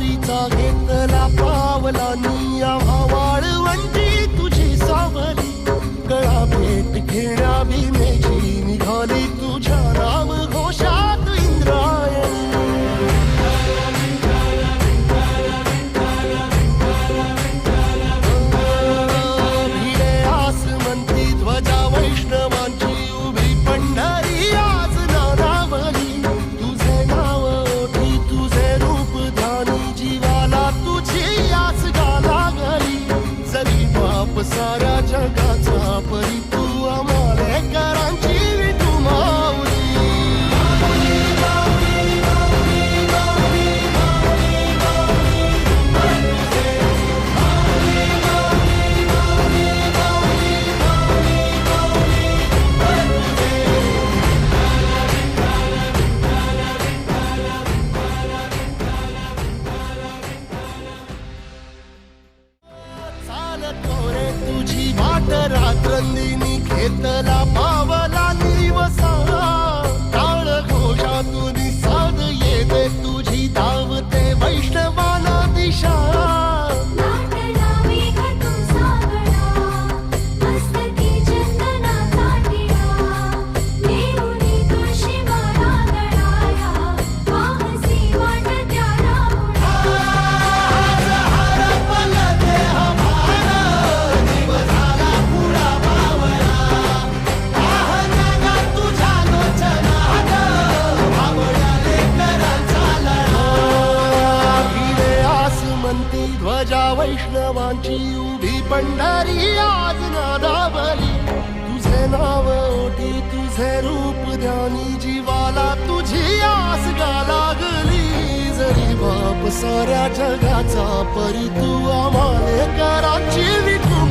वारीचा घेतला पावलांनी आम्हा वाळवंटी तुझी सावली गळा भेट घेण्या भीमेची निघाली तुझ्या नाम घोषात इंद्रायणी भिडे आसमंती ध्वजा वैष्णवांची उभी पंढरी आज नानावली तुझे नाव ओठी तुझे रूप ध्यानी जीवाला तुझी आस गाला गली जरी बाप साऱ्या जगाचा परी तू आम्हाले करांची विठू माऊली चालतो रे तुझी वाट रात्रंदिनी घेतला पावला निवसा टाळ घोषातून साध येते तुझी धावते वैष्णवाला दिशा नाटला मेघ तुझा गळा मस्तकी चंदनाचा टिळा देऊनी तुळशी माळा गळाया वाहसी वाटत्या भिडे आसमंती ध्वजा वैष्णवांची उभी पंढरी आज नादावली तुझे नाव ओठी तुझे रूप ध्यानी जीवाला तुझी आस गा लागली जरी बाप साऱ्या जगाचा परी तू आम्हाले कराची विठू